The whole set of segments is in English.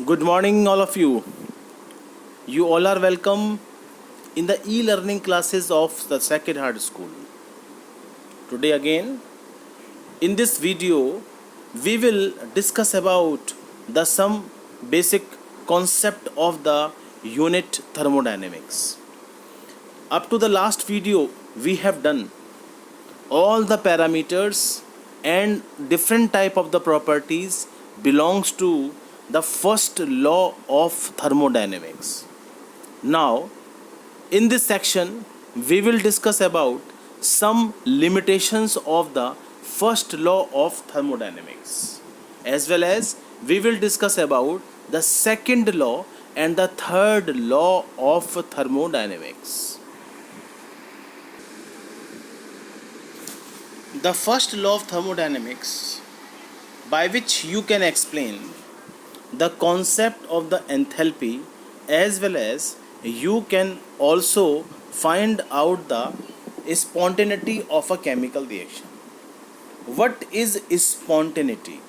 Good morning, all of you. You all are welcome in the e-learning classes of the Sacred Heart School. Today again, in this video, we will discuss about the some basic concept of the unit thermodynamics. Up to the last video, we have done all the parameters and different type of the properties belongs to the first law of thermodynamics. Now, in this section, we will discuss about some limitations of the first law of thermodynamics, as well as we will discuss about the second law and the third law of thermodynamics. The first law of thermodynamics, by which you can explain the concept of the enthalpy, as well as you can also find out the spontaneity of a chemical reaction. What is spontaneity?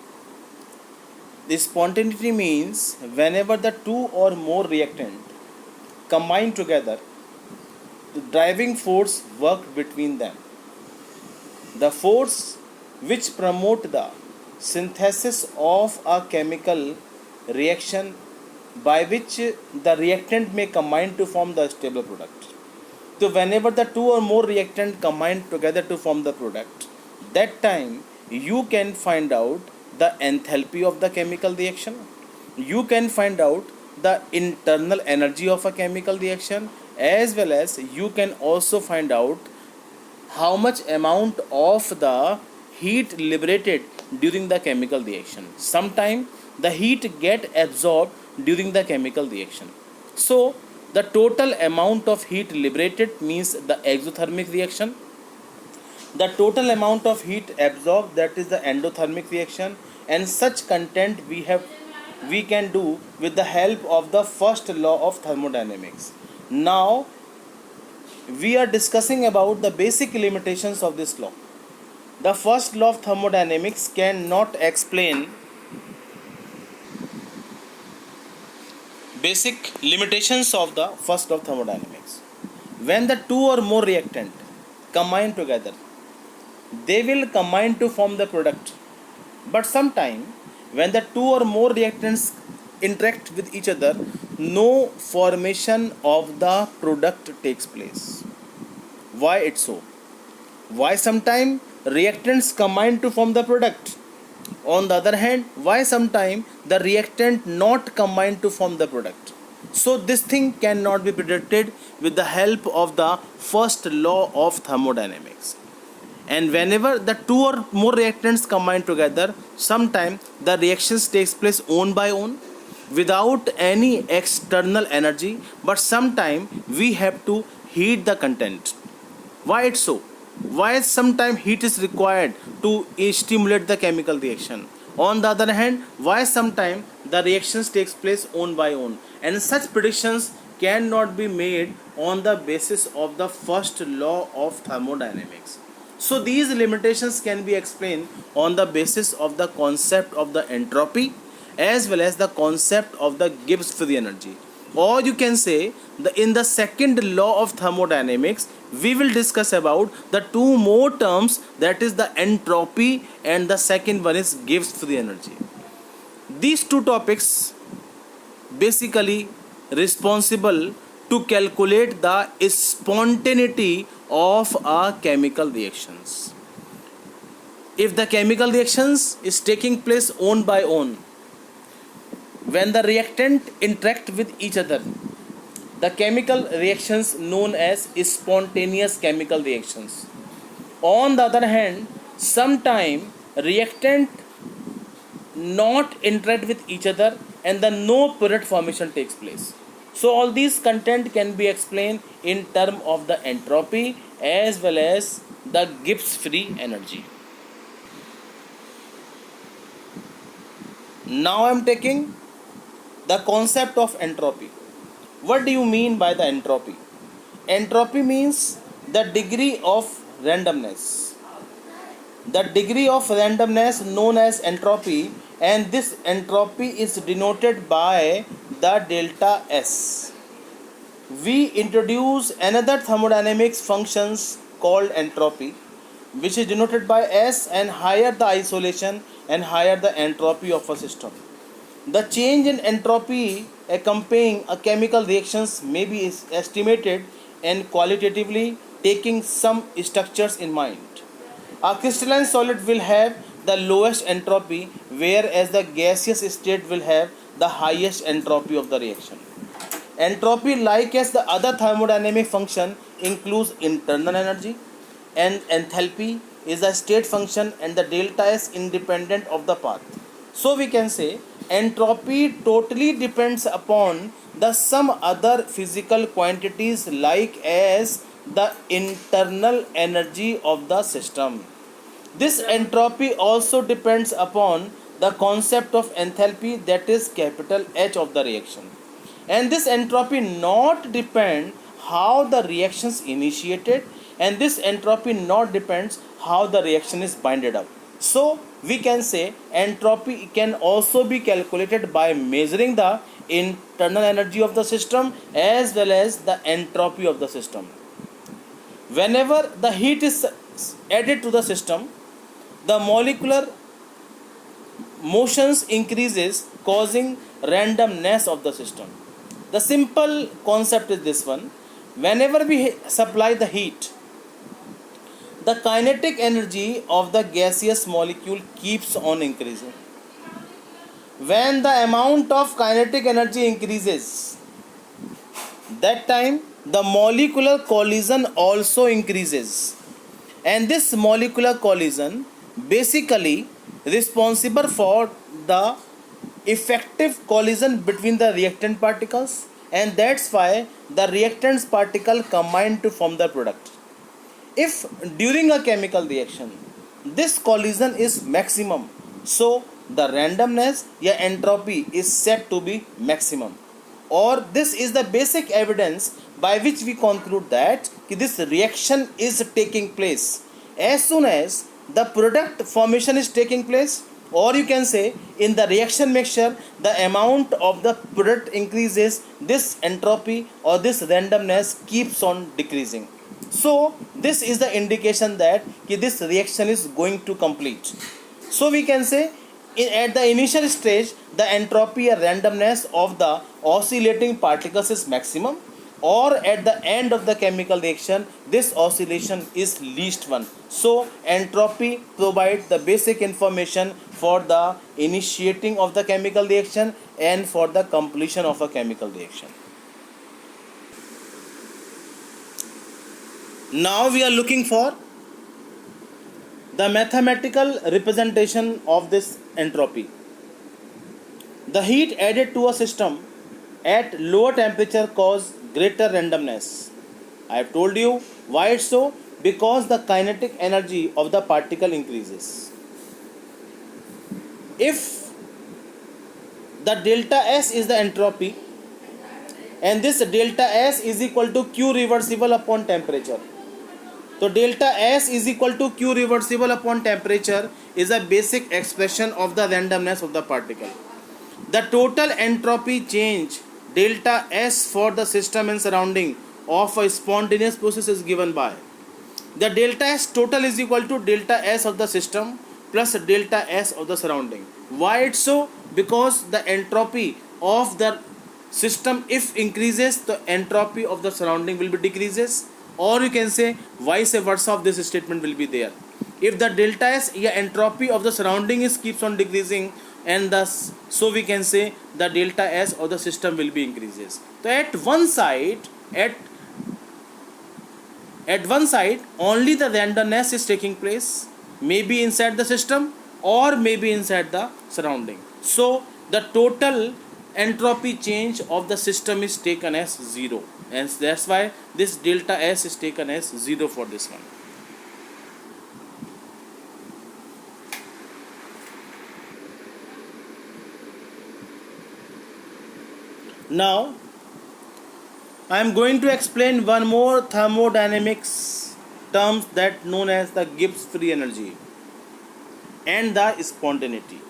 The spontaneity means whenever the two or more reactant combine together, the driving force worked between them. The force which promote the synthesis of a chemical reaction by which the reactant may combine to form the stable product. So whenever the two or more reactant combine together to form the product, that time you can find out the enthalpy of the chemical reaction. You can find out the internal energy of a chemical reaction, as well as you can also find out how much amount of the heat liberated during the chemical reaction. Sometimes the heat get absorbed during the chemical reaction. So the total amount of heat liberated means the exothermic reaction. The total amount of heat absorbed, that is the endothermic reaction, and such content we can do with the help of the first law of thermodynamics. Now we are discussing about the basic limitations of this law. The first law of thermodynamics cannot explain basic limitations of the first law of thermodynamics. When the two or more reactant combine together, they will combine to form the product. But sometime when the two or more reactants interact with each other, no formation of the product takes place. Why it's so? Why sometime reactants combine to form the product? On the other hand, why sometime the reactant not combine to form the product? So this thing cannot be predicted with the help of the first law of thermodynamics. And whenever the two or more reactants combine together, sometime the reactions takes place own by own without any external energy, but sometime we have to heat the content. Why it's so? Why sometimes heat is required to stimulate the chemical reaction? On the other hand, why sometimes the reactions takes place own by own? And such predictions cannot be made on the basis of the first law of thermodynamics. So these limitations can be explained on the basis of the concept of the entropy, as well as the concept of the Gibbs free energy. Or you can say in the second law of thermodynamics, we will discuss about the two more terms, that is the entropy, and the second one is Gibbs free energy. These two topics basically responsible to calculate the spontaneity of a chemical reactions. If the chemical reactions is taking place own by own, when the reactant interact with each other, the chemical reactions known as spontaneous chemical reactions. On the other hand, sometime reactant not interact with each other and the no product formation takes place. So all these content can be explained in term of the entropy as well as the Gibbs free energy. Now I am taking the concept of entropy. What do you mean by the entropy? Entropy means the degree of randomness. The degree of randomness known as entropy and this entropy is denoted by the delta S. We introduce another thermodynamics functions called entropy, which is denoted by S, and higher the isolation and higher the entropy of a system. The change in entropy accompanying a chemical reactions may be estimated and qualitatively taking some structures in mind. A crystalline solid will have the lowest entropy, whereas the gaseous state will have the highest entropy of the reaction. Entropy, like as the other thermodynamic function, includes internal energy, and enthalpy is a state function, and the delta is independent of the path. So we can say entropy totally depends upon the some other physical quantities like as the internal energy of the system. This entropy also depends upon the concept of enthalpy, that is capital H of the reaction. And this entropy not depend how the reactions initiated, and this entropy not depends how the reaction is binded up. So we can say entropy can also be calculated by measuring the internal energy of the system as well as the entropy of the system. Whenever the heat is added to the system, the molecular motions increases, causing randomness of the system. The simple concept is this one: whenever we supply the heat, the kinetic energy of the gaseous molecule keeps on increasing. When the amount of kinetic energy increases, that time the molecular collision also increases, and this molecular collision basically responsible for the effective collision between the reactant particles, and that's why the reactants particle combine to form the product. If during a chemical reaction this collision is maximum, so the randomness या entropy is said to be maximum, or this is the basic evidence by which we conclude that this reaction is taking place as soon as the product formation is taking place, or you can say in the reaction mixture the amount of the product increases, this entropy or this randomness keeps on decreasing. So this is the indication that this reaction is going to complete. So we can say at the initial stage the entropy or randomness of the oscillating particles is maximum, or at the end of the chemical reaction this oscillation is least one. So entropy provides the basic information for the initiating of the chemical reaction and for the completion of a chemical reaction. Now we are looking for the mathematical representation of this entropy. The heat added to a system at lower temperature cause greater randomness. I have told you why it's so, because the kinetic energy of the particle increases. If the delta S is the entropy, and this delta S is equal to Q reversible upon temperature. So delta S is equal to Q reversible upon temperature is a basic expression of the randomness of the particle. The total entropy change delta S for the system and surrounding of a spontaneous process is given by the delta S total is equal to delta S of the system plus delta S of the surrounding. Why it's so? Because the entropy of the system if increases, the entropy of the surrounding will be decreases, or you can say vice versa of this statement will be there. If the delta S या entropy of the surrounding is keeps on decreasing, and thus so we can say the delta S of the system will be increases. So at one side only the randomness is taking place, maybe inside the system or maybe inside the surrounding. So the total entropy change of the system is taken as 0, and that's why this delta S is taken as 0 for this one. Now I am going to explain one more thermodynamics terms that known as the Gibbs free energy and the spontaneity.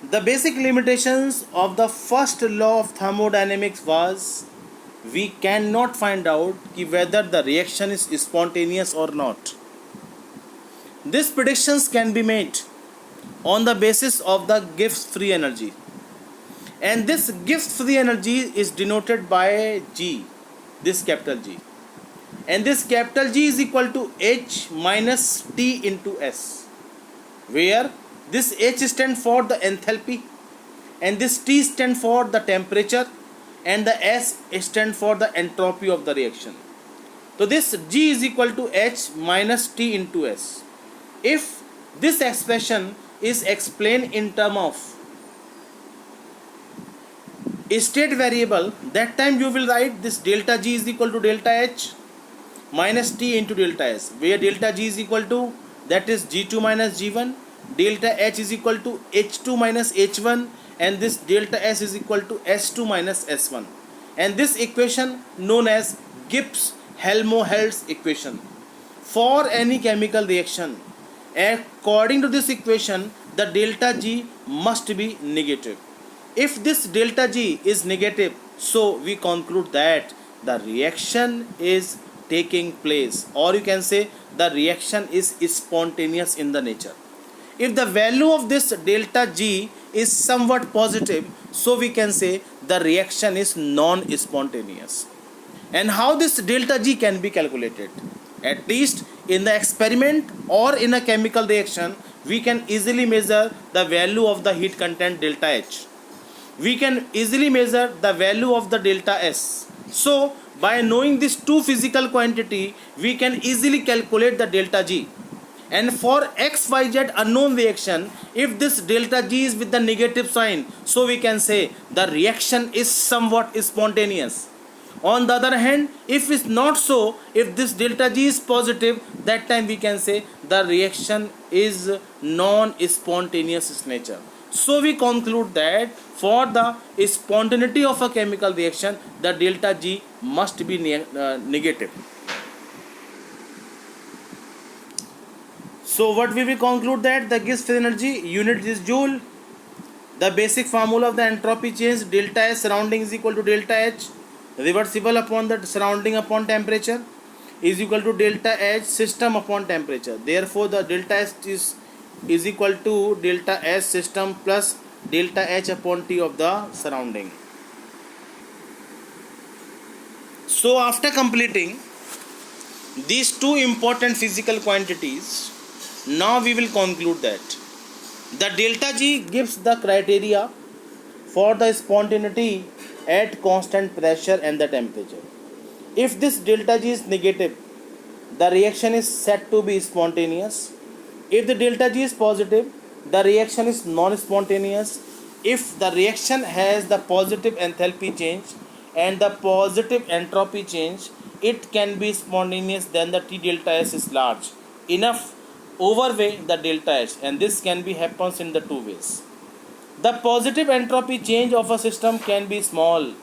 The basic limitations of the first law of thermodynamics was we cannot find out whether the reaction is spontaneous or not. These predictions can be made on the basis of the Gibbs free energy, and this Gibbs free energy is denoted by G, this capital G, and this capital G is equal to H minus T into S, where this H stands for the enthalpy and this T stands for the temperature and the S stands for the entropy of the reaction. So this G is equal to H minus T into S. If this expression is explained in terms of a state variable, that time you will write this delta G is equal to delta H minus T into delta S, where delta G is equal to, that is G2 minus G1, delta H is equal to H2 minus H1, and this delta S is equal to S2 minus S1, and this equation known as Gibbs-Helmholtz equation for any chemical reaction. According to this equation, the delta G must be negative. If this delta G is negative, so we conclude that the reaction is taking place, or you can say the reaction is spontaneous in the nature. If the value of this delta G is somewhat positive, so we can say the reaction is non-spontaneous. And how this delta G can be calculated? At least in the experiment or in a chemical reaction, we can easily measure the value of the heat content delta H. We can easily measure the value of the delta S. So by knowing these two physical quantity, we can easily calculate the delta G. And for XYZ unknown reaction, if this delta G is with the negative sign, so we can say the reaction is somewhat spontaneous. On the other hand, if it's not so, if this delta G is positive, that time we can say the reaction is non-spontaneous nature. So we conclude that for the spontaneity of a chemical reaction, the delta G must be negative. So what we will conclude that the Gibbs free energy unit is joule. The basic formula of the entropy change, delta S surrounding is equal to delta H reversible upon the surrounding upon temperature is equal to delta H system upon temperature. Therefore the delta S is equal to delta S system plus delta H upon T of the surrounding. So after completing these two important physical quantities, now we will conclude that the delta G gives the criteria for the spontaneity at constant pressure and the temperature. If this delta G is negative, the reaction is said to be spontaneous. If the delta G is positive, the reaction is non-spontaneous. If the reaction has the positive enthalpy change and the positive entropy change, it can be spontaneous, then the T delta S is large enough overweigh the delta H, and this can be happens in the two ways. The positive entropy change of a system can be small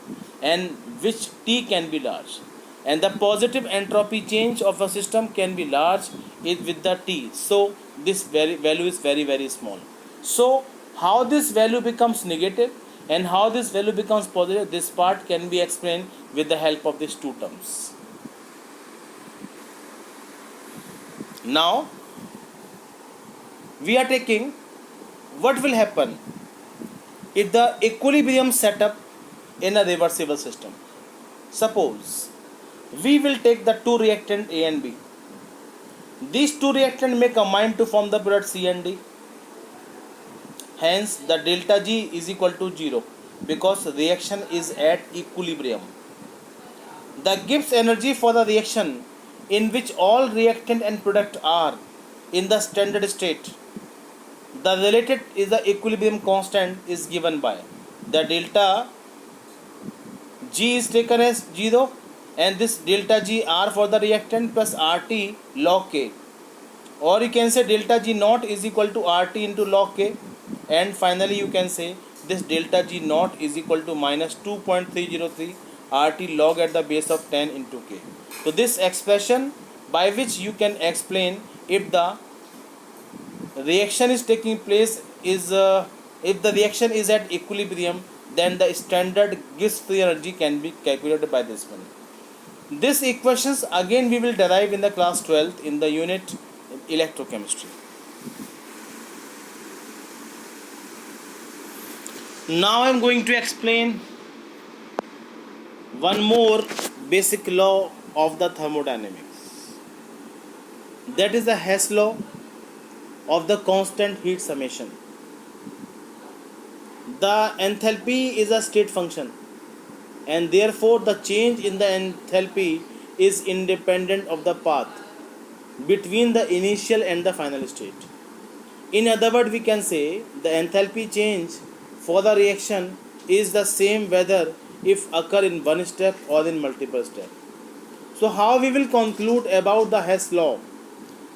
and which T can be large, and the positive entropy change of a system can be large with the T. So this value is very small. So how this value becomes negative and how this value becomes positive, this part can be explained with the help of these two terms. Now we are taking what will happen if the equilibrium setup in a reversible system. Suppose we will take the two reactant A and B. These two reactants may combine to form the product C and D. Hence the delta G is equal to 0 because reaction is at equilibrium. The Gibbs energy for the reaction in which all reactant and product are in the standard state, the related is the equilibrium constant is given by the delta G is taken as 0 and this delta G R for the reactant plus RT log K, or you can say delta G naught is equal to RT into log K, and finally you can say this delta G naught is equal to minus 2.303 RT log at the base of 10 into K. So this expression by which you can explain if the reaction is taking place is If the reaction is at equilibrium, then the standard Gibbs free energy can be calculated by this one. These equations again we will derive in the class 12th in the unit electrochemistry. Now I am going to explain one more basic law of the thermodynamics. That is the Hess law of the constant heat summation. The enthalpy is a state function, and therefore the change in the enthalpy is independent of the path between the initial and the final state. In other words, we can say the enthalpy change for the reaction is the same whether if occur in one step or in multiple steps. So how we will conclude about the Hess law?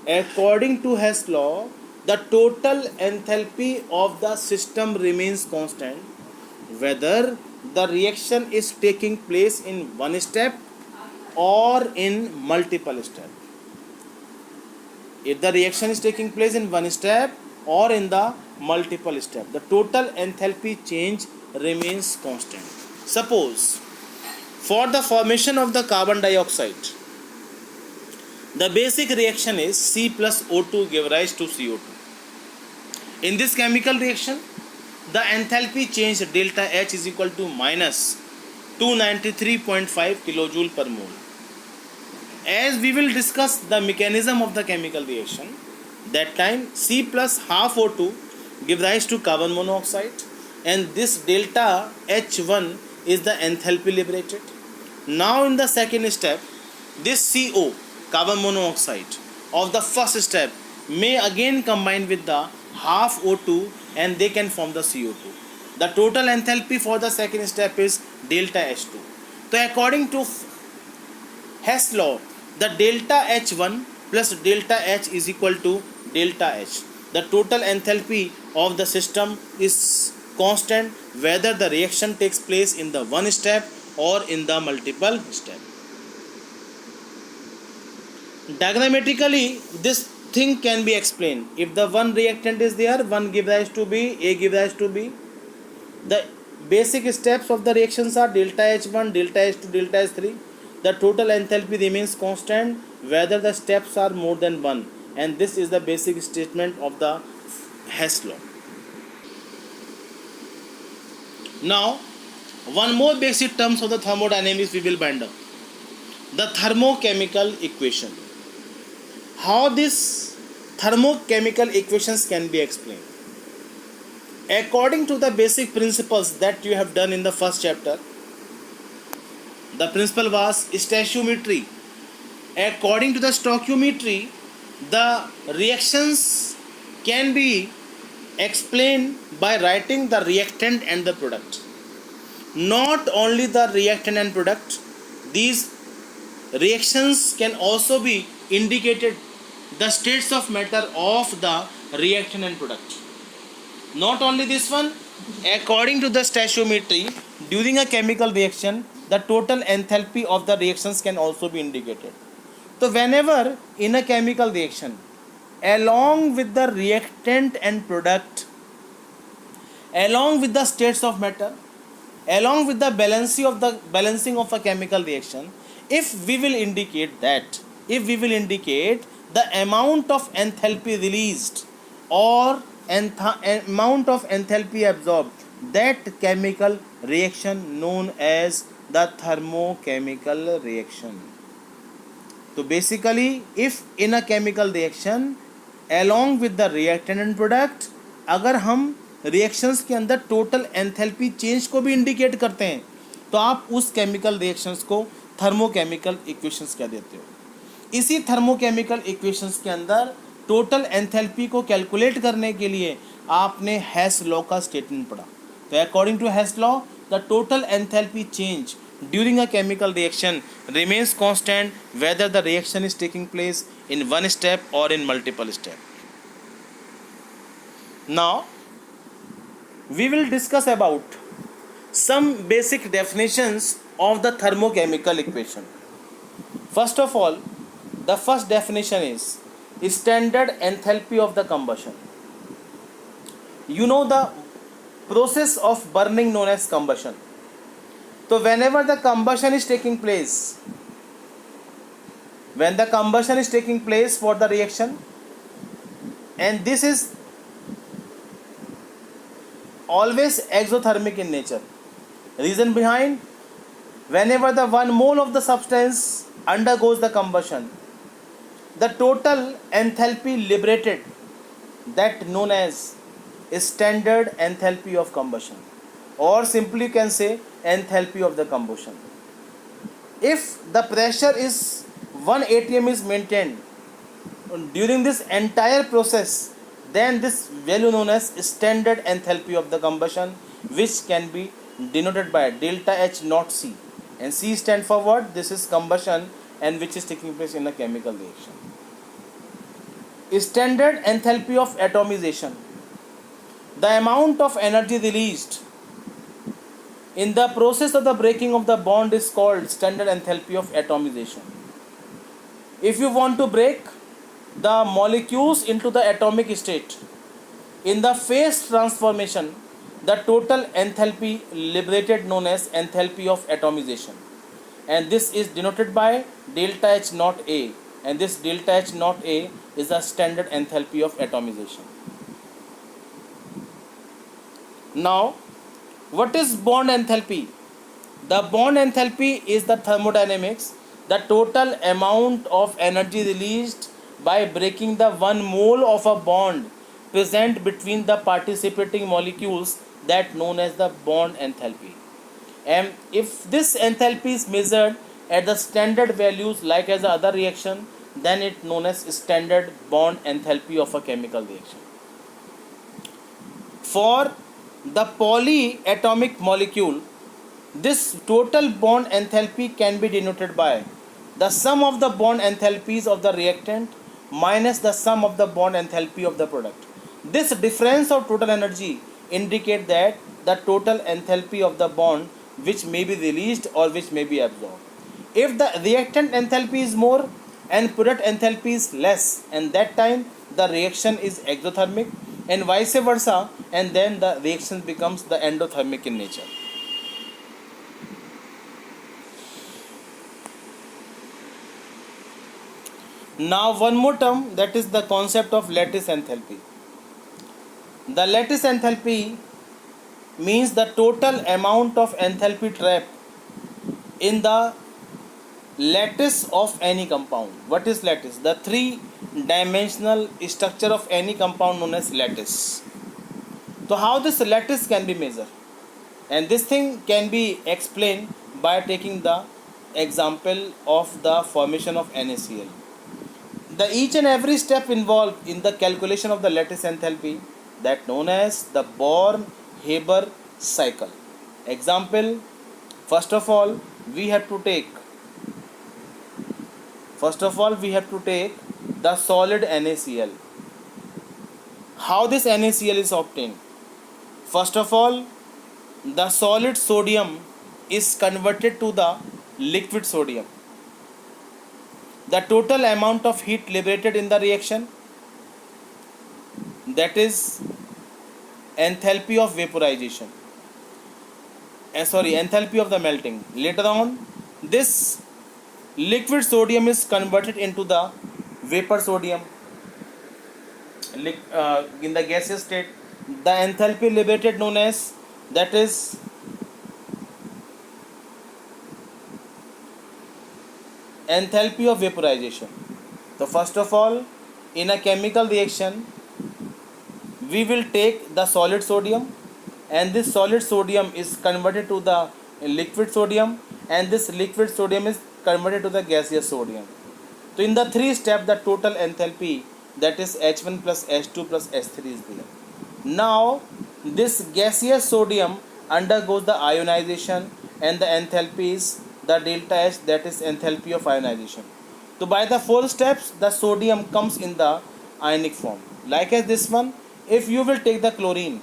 According to Hess law, the total enthalpy of the system remains constant whether the reaction is taking place in one step or in multiple steps. If the reaction is taking place in one step or in the multiple step, the total enthalpy change remains constant. Suppose for the formation of the carbon dioxide, the basic reaction is C plus O2 give rise to CO2. In this chemical reaction, the enthalpy change delta H is equal to minus 293.5 kilojoule per mole. As we will discuss the mechanism of the chemical reaction, that time C plus half O2 give rise to carbon monoxide, and this delta H1 is the enthalpy liberated. Now in the second step, this CO, carbon monoxide, of the first step may again combine with the half O2 and they can form the CO2. The total enthalpy for the second step is delta H2. So according to Hess law, the delta H1 plus delta H is equal to delta H. The total enthalpy of the system is constant whether the reaction takes place in the one step or in the multiple step. Diagrammatically, this thing can be explained. If the one reactant is there, one gives rise to B, A gives rise to B. The basic steps of the reactions are delta H1, delta H2, delta H3. The total enthalpy remains constant whether the steps are more than one, and this is the basic statement of the Hess law. Now, one more basic terms of the thermodynamics we will bind up. The thermochemical equation. How these thermochemical equations can be explained? According to the basic principles that you have done in the first chapter, the principle was stoichiometry. According to the stoichiometry, the reactions can be explained by writing the reactant and the product. Not only the reactant and product, these reactions can also be indicated the states of matter of the reactant and product. Not only this one, according to the stoichiometry, during a chemical reaction, the total enthalpy of the reactions can also be indicated. So whenever in a chemical reaction, along with the reactant and product, along with the states of matter, along with the balancing of a chemical reaction, if we will indicate the amount of enthalpy released or amount of enthalpy absorbed, that chemical reaction known as the thermochemical reaction. So basically, if in a chemical reaction along with the reactant and product, अगर हम reactions के अंदर total enthalpy change को भी indicate करते हैं, तो आप उस केमिकल रिएक्शंस को थर्मोकेमिकल इक्वेशंस कह देते हो. इसी थर्मोकेमिकल इक्वेशंस के अंदर टोटल एंथैल्पी को कैलकुलेट करने के लिए आपने हेस लॉ का स्टेटमेंट पढ़ा. तो according to Hess law, the total enthalpy change during a chemical reaction remains constant whether the reaction is taking place in one step or in multiple steps. Now we will discuss about some basic definitions of the thermochemical equation. First of all, the first definition is standard enthalpy of the combustion. You know the process of burning known as combustion. So whenever the combustion is taking place, when the combustion is taking place for the reaction, and this is always exothermic in nature. Reason behind, whenever the 1 mole of the substance undergoes the combustion, the total enthalpy liberated, that known as standard enthalpy of combustion, or simply you can say enthalpy of the combustion. If the pressure is 1 atm is maintained during this entire process, then this value known as standard enthalpy of the combustion, which can be denoted by delta H naught C, and C stand for what? This is combustion, and which is taking place in a chemical reaction. Standard enthalpy of atomization, the amount of energy released in the process of the breaking of the bond is called standard enthalpy of atomization. If you want to break the molecules into the atomic state, in the phase transformation, the total enthalpy liberated known as enthalpy of atomization, and this is denoted by delta H naught A, and this delta H naught A is the standard enthalpy of atomization. Now, what is bond enthalpy? The bond enthalpy is the thermodynamics, the total amount of energy released by breaking the 1 mole of a bond present between the participating molecules, that known as the bond enthalpy. And if this enthalpy is measured at the standard values like as the other reaction, then it known as standard bond enthalpy of a chemical reaction. For the polyatomic molecule, this total bond enthalpy can be denoted by the sum of the bond enthalpies of the reactant minus the sum of the bond enthalpy of the product. This difference of total energy indicate that the total enthalpy of the bond which may be released or which may be absorbed. If the reactant enthalpy is more and product enthalpy is less, and that time the reaction is exothermic, and vice versa, and then the reaction becomes the endothermic in nature. Now one more term, that is the concept of lattice enthalpy. The lattice enthalpy means the total amount of enthalpy trapped in the lattice of any compound. What is lattice? The 3-dimensional structure of any compound known as lattice. So how this lattice can be measured? And this thing can be explained by taking the example of the formation of NaCl. The each and every step involved in the calculation of the lattice enthalpy, that known as the Born-Haber cycle. Example, first of all we have to take the solid NaCl. How this NaCl is obtained? First of all, the solid sodium is converted to the liquid sodium. The total amount of heat liberated in the reaction, that is enthalpy of vaporization, enthalpy of the melting. Later on, this liquid sodium is converted into the vapor sodium in the gaseous state. The enthalpy liberated known as, that is enthalpy of vaporization. So first of all, in a chemical reaction, we will take the solid sodium, and this solid sodium is converted to the liquid sodium, and this liquid sodium is converted to the gaseous sodium. So in the 3 steps, the total enthalpy, that is H1 plus H2 plus H3 is there. Now this gaseous sodium undergoes the ionization, and the enthalpy is the delta H, that is enthalpy of ionization. So by the 4 steps, the sodium comes in the ionic form. Like as this one, if you will take the chlorine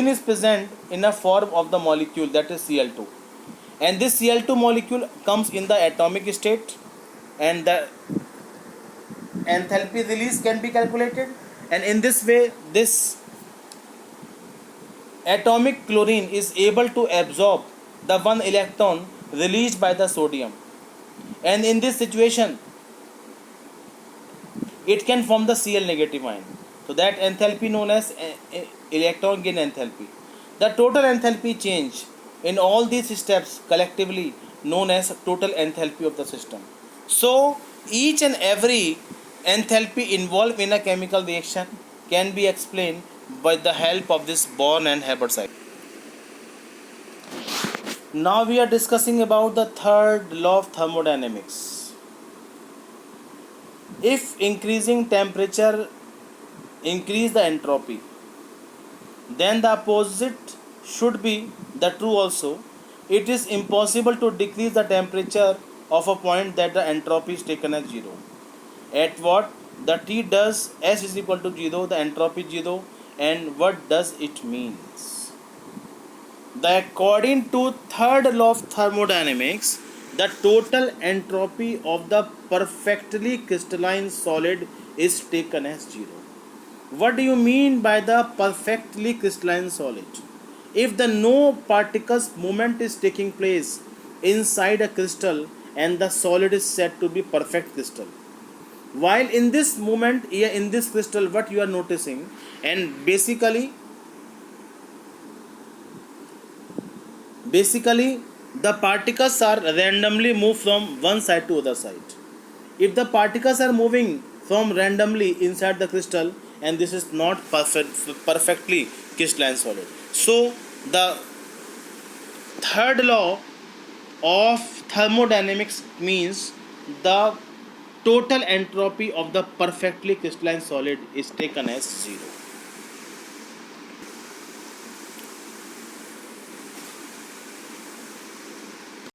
is present in a form of the molecule, that is Cl2, and this Cl2 molecule comes in the atomic state, and the enthalpy release can be calculated, and in this way this atomic chlorine is able to absorb the one electron released by the sodium, and in this situation it can form the Cl negative ion. So that enthalpy known as electron gain enthalpy. The total enthalpy change in all these steps collectively known as total enthalpy of the system. So each and every enthalpy involved in a chemical reaction can be explained by the help of this Born and Haber cycle. Now we are discussing about the third law of thermodynamics. If increasing temperature increase the entropy, then the opposite should be the true also. It is impossible to decrease the temperature of a point that the entropy is taken as 0. At what the T does, S is equal to 0, the entropy 0, and what does it means? The according to third law of thermodynamics, the total entropy of the perfectly crystalline solid is taken as 0. What do you mean by the perfectly crystalline solid? If the no particles movement is taking place inside a crystal and the solid is said to be perfect crystal. While in this moment, in this crystal, what you are noticing, and basically the particles are randomly moved from one side to other side. If the particles are moving from randomly inside the crystal, and this is not perfectly crystalline solid. So the third law of thermodynamics means the total entropy of the perfectly crystalline solid is taken as 0.